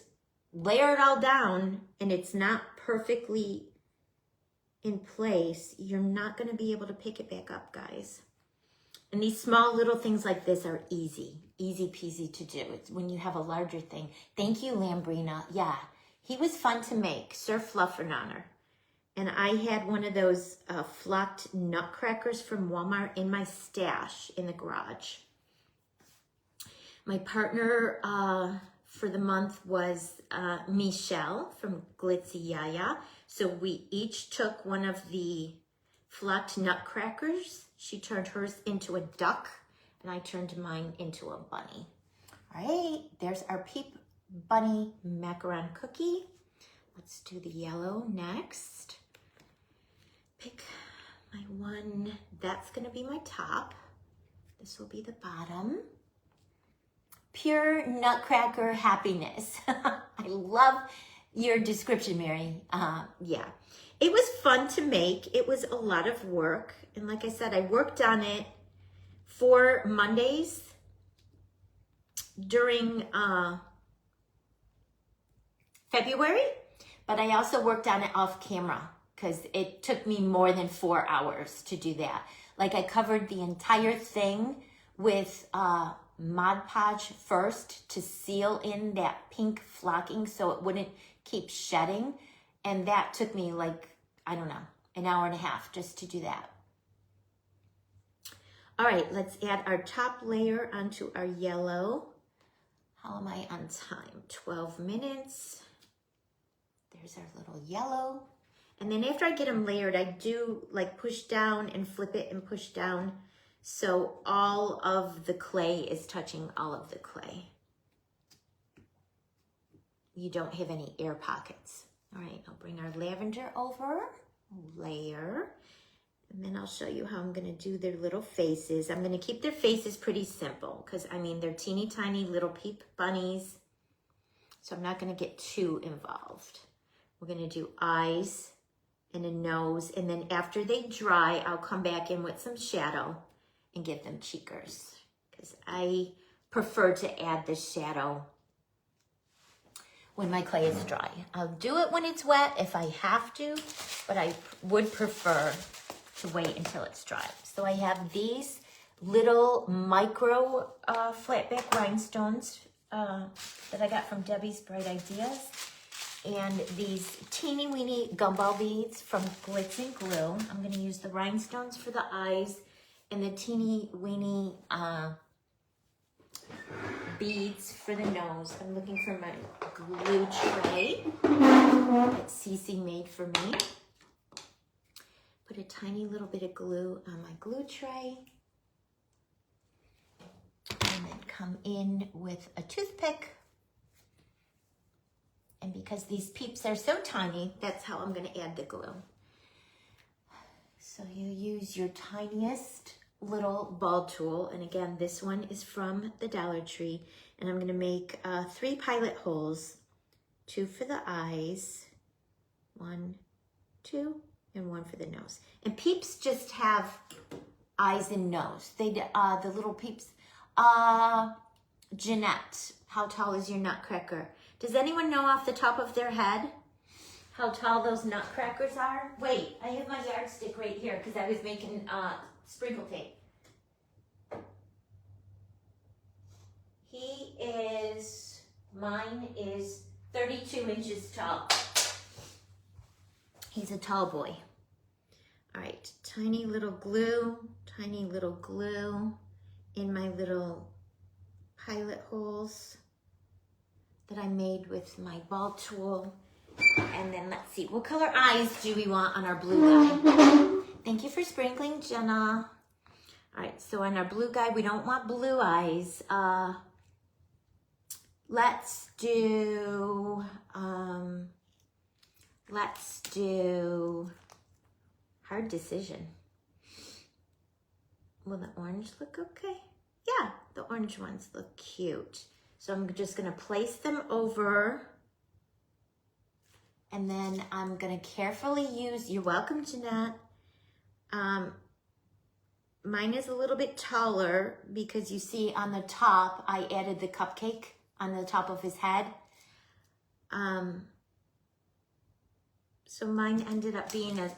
layer it all down and it's not perfectly in place, you're not gonna be able to pick it back up, guys. And these small little things like this are easy peasy to do. It's when you have a larger thing. Thank you, Lambrina. Yeah, he was fun to make, Sir Fluffernutter. And I had one of those flocked nutcrackers from Walmart in my stash in the garage. My partner for the month was Michelle from Glitzy Yaya. So we each took one of the flocked nutcrackers. She turned hers into a duck, and I turned mine into a bunny. All right, there's our Peep Bunny macaron cookie. Let's do the yellow next. Pick my one. That's gonna be my top. This will be the bottom. Pure nutcracker happiness. I love your description, Mary. Yeah, it was fun to make. It was a lot of work. And like I said, I worked on it 4 Mondays during February, but I also worked on it off camera because it took me more than 4 hours to do that. Like, I covered the entire thing with Mod Podge first to seal in that pink flocking so it wouldn't keep shedding. And that took me like, I don't know, an hour and a half just to do that. All right, let's add our top layer onto our yellow. How am I on time? 12 minutes. There's our little yellow. And then after I get them layered, I do like push down and flip it and push down so all of the clay is touching all of the clay. You don't have any air pockets. All right, I'll bring our lavender over, layer, and then I'll show you how I'm gonna do their little faces. I'm gonna keep their faces pretty simple because, I mean, they're teeny tiny little peep bunnies, so I'm not gonna get too involved. We're gonna do eyes and a nose, and then after they dry, I'll come back in with some shadow and give them cheekers because I prefer to add the shadow when my clay is dry. I'll do it when it's wet if I have to, but I would prefer to wait until it's dry. So I have these little micro flatback rhinestones that I got from Debbie's Bright Ideas, and these teeny weeny gumball beads from Glitz and Glue. I'm gonna use the rhinestones for the eyes and the teeny weeny beads for the nose. I'm looking for my glue tray that Cece made for me. Put a tiny little bit of glue on my glue tray. And then come in with a toothpick. And because these peeps are so tiny, that's how I'm gonna add the glue. So you use your tiniest little ball tool, and again, this one is from the Dollar Tree, and I'm gonna make 3 pilot holes, 2 for the eyes, 1, 2, and 1 for the nose. And peeps just have eyes and nose. They the little peeps. Jeanette, how tall is your nutcracker? Does anyone know off the top of their head how tall those nutcrackers are? Wait, I have my yardstick right here because I was making sprinkle tape. Mine is 32 inches tall. He's a tall boy. All right, tiny little glue in my little pilot holes that I made with my ball tool. And then let's see, what color eyes do we want on our blue guy? Thank you for sprinkling, Jenna. All right, so on our blue guy, we don't want blue eyes. Let's do hard decision. Will the orange look okay? Yeah, the orange ones look cute. So I'm just gonna place them over, and then I'm gonna carefully use, you're welcome, Jeanette. Mine is a little bit taller because you see on the top, I added the cupcake on the top of his head. So mine ended up being a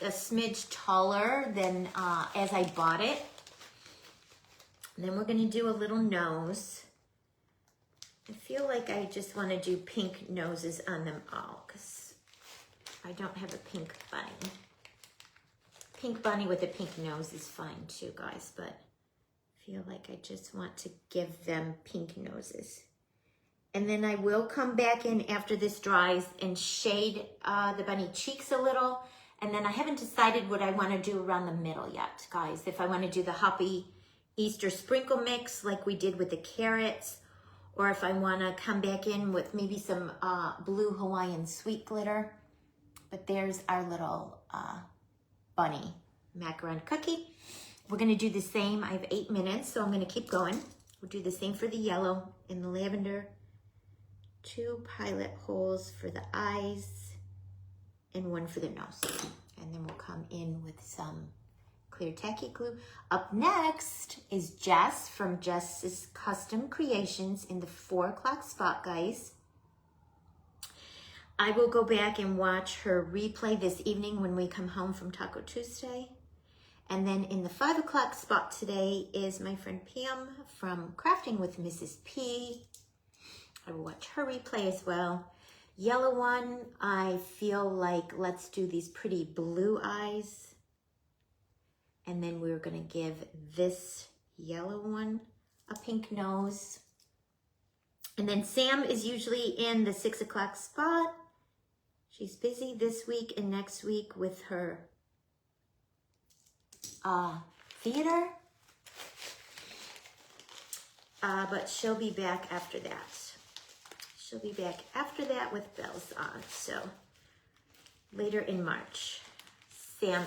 smidge taller than as I bought it. And then we're gonna do a little nose. I feel like I just wanna do pink noses on them all because I don't have a pink bunny. Pink bunny with a pink nose is fine too, guys, but I feel like I just want to give them pink noses. And then I will come back in after this dries and shade the bunny cheeks a little. And then I haven't decided what I want to do around the middle yet, guys. If I want to do the Hoppy Easter sprinkle mix like we did with the carrots, or if I want to come back in with maybe some blue Hawaiian sweet glitter. But there's our little bunny macaron cookie. We're going to do the same. I have 8 minutes, so I'm going to keep going. We'll do the same for the yellow and the lavender. 2 pilot holes for the eyes and 1 for the nose. And then we'll come in with some clear tacky glue. Up next is Jess from Jess's Custom Creations in the 4 o'clock spot, guys. I will go back and watch her replay this evening when we come home from Taco Tuesday. And then in the 5 o'clock spot today is my friend Pam from Crafting with Mrs. P. I will watch her replay as well. Yellow one, I feel like let's do these pretty blue eyes. And then we're gonna give this yellow one a pink nose. And then Sam is usually in the 6 o'clock spot. She's busy this week and next week with her theater. But she'll be back after that. She'll be back after that with bells on. So later in March, Sam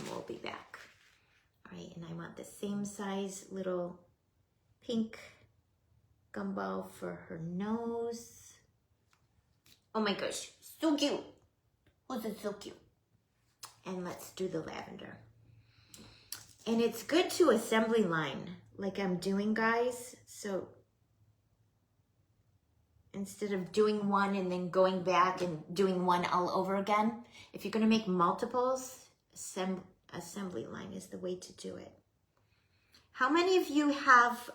will be back. All right, and I want the same size little pink gumball for her nose. Oh my gosh, so cute. Was it so cute? And let's do the lavender. And it's good to assembly line like I'm doing, guys. So instead of doing one and then going back and doing one all over again, if you're gonna make multiples, assembly line is the way to do it. How many of you have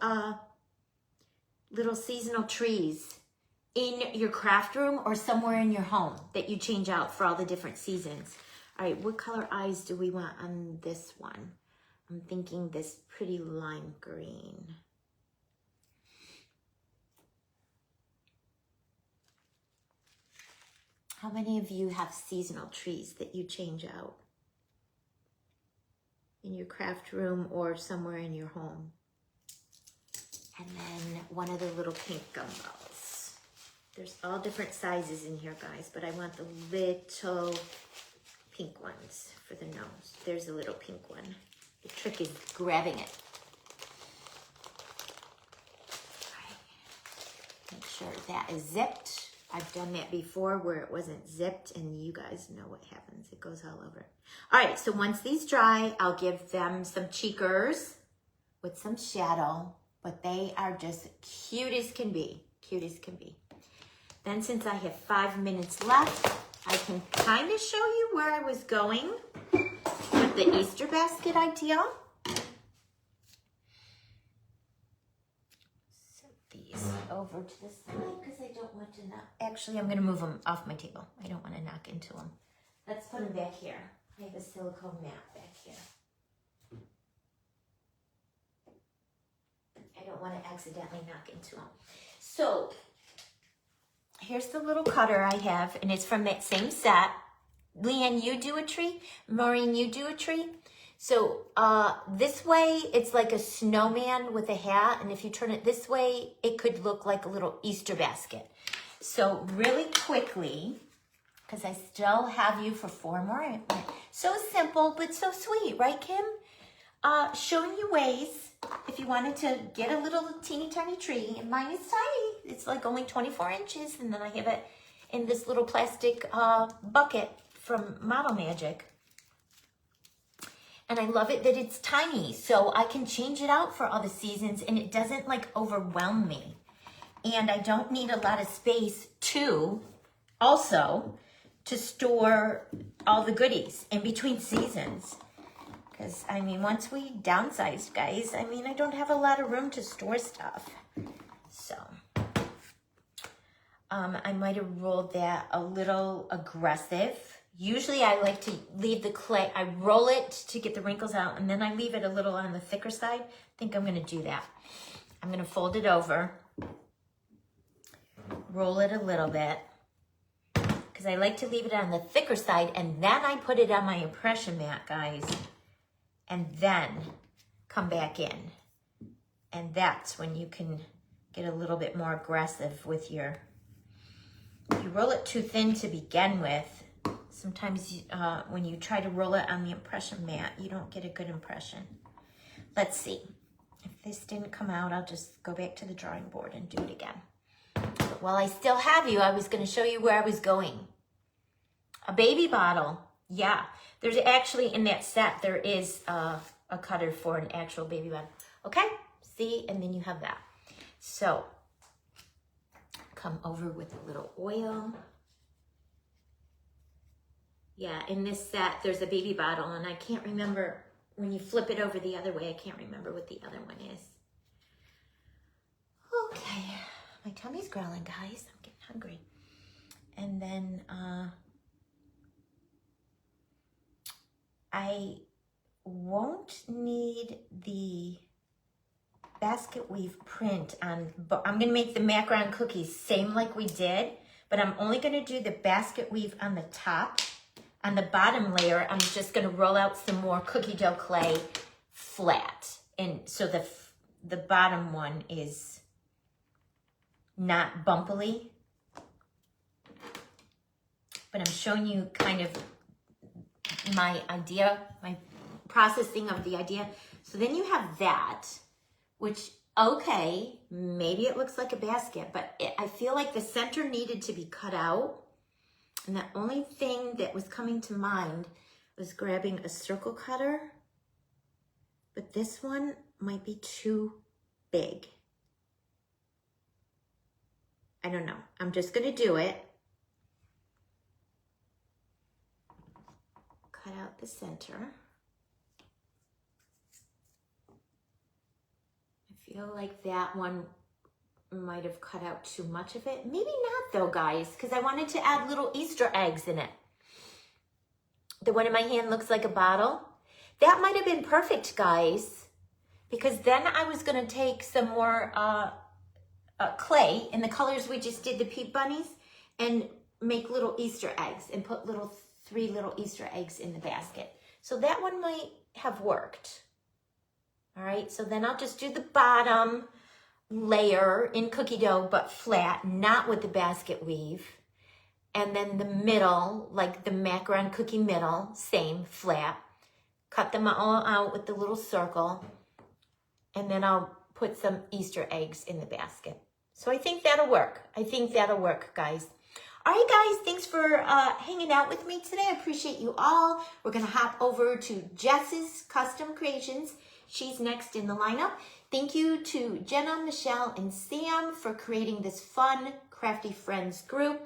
little seasonal trees in your craft room or somewhere in your home that you change out for all the different seasons? All right, what color eyes do we want on this one? I'm thinking this pretty lime green. How many of you have seasonal trees that you change out in your craft room or somewhere in your home? And then one of the little pink gumballs. There's all different sizes in here, guys, but I want the little pink ones for the nose. There's a little pink one. The trick is grabbing it. All right. Make sure that is zipped. I've done that before where it wasn't zipped, and you guys know what happens. It goes all over. All right, so once these dry, I'll give them some cheekers with some shadow, but they are just cute as can be. Cute as can be. Then since I have 5 minutes left, I can kind of show you where I was going with the Easter basket idea. Set these over to the side because I don't want to knock. Actually, I'm going to move them off my table. I don't want to knock into them. Let's put them back here. I have a silicone mat back here. I don't want to accidentally knock into them. So here's the little cutter I have, and it's from that same set. Leanne, you do a tree. Maureen, you do a tree. So this way, it's like a snowman with a hat. And if you turn it this way, it could look like a little Easter basket. So really quickly, because I still have you for 4 more. So simple, but so sweet, right, Kim? Showing you ways if you wanted to get a little teeny tiny tree. And mine is tiny. It's like only 24 inches. And then I have it in this little plastic bucket from Model Magic. And I love it that it's tiny, so I can change it out for all the seasons and it doesn't like overwhelm me. And I don't need a lot of space too, also, to store all the goodies in between seasons. Because, I mean, once we downsized, guys, I mean, I don't have a lot of room to store stuff. So, I might have rolled that a little aggressive. Usually I like to leave the clay, I roll it to get the wrinkles out, and then I leave it a little on the thicker side. I think I'm gonna do that. I'm gonna fold it over, roll it a little bit, because I like to leave it on the thicker side, and then I put it on my impression mat, guys, and then come back in. And that's when you can get a little bit more aggressive with your, if you roll it too thin to begin with, sometimes when you try to roll it on the impression mat, you don't get a good impression. Let's see. If this didn't come out, I'll just go back to the drawing board and do it again. But while I still have you, I was going to show you where I was going. A baby bottle. Yeah, there's actually in that set, there is a cutter for an actual baby bottle. Okay, see, and then you have that. So, come over with a little oil. Yeah, in this set, there's a baby bottle, and I can't remember, when you flip it over the other way, I can't remember what the other one is. Okay, my tummy's growling, guys. I'm getting hungry. And then I won't need the basket weave print on, but I'm going to make the macaron cookies same like we did, but I'm only going to do the basket weave on the top. On the bottom layer, I'm just going to roll out some more cookie dough clay flat. And so the bottom one is not bumpily. But I'm showing you kind of my idea, my processing of the idea. So then you have that, which, okay, maybe it looks like a basket, but I feel like the center needed to be cut out. And the only thing that was coming to mind was grabbing a circle cutter, but this one might be too big. I don't know. I'm just going to do it. Cut out the center. I feel like that one might have cut out too much of it. Maybe not though, guys, because I wanted to add little Easter eggs in it. The one in my hand looks like a bottle. That might have been perfect, guys, because then I was going to take some more clay in the colors we just did, the Peep Bunnies, and make little Easter eggs and put 3 little Easter eggs in the basket. So that one might have worked. All right, so then I'll just do the bottom layer in cookie dough, but flat, not with the basket weave. And then the middle, like the macaron cookie middle, same, flat. Cut them all out with the little circle. And then I'll put some Easter eggs in the basket. So I think that'll work. I think that'll work, guys. All right, guys, thanks for hanging out with me today. I appreciate you all. We're going to hop over to Jess's Custom Creations. She's next in the lineup. Thank you to Jenna, Michelle, and Sam for creating this fun Crafty Friends group.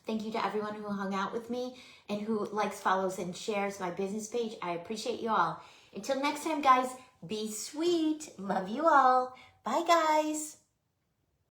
Thank you to everyone who hung out with me and who likes, follows, and shares my business page. I appreciate you all. Until next time, guys, be sweet. Love you all. Bye, guys.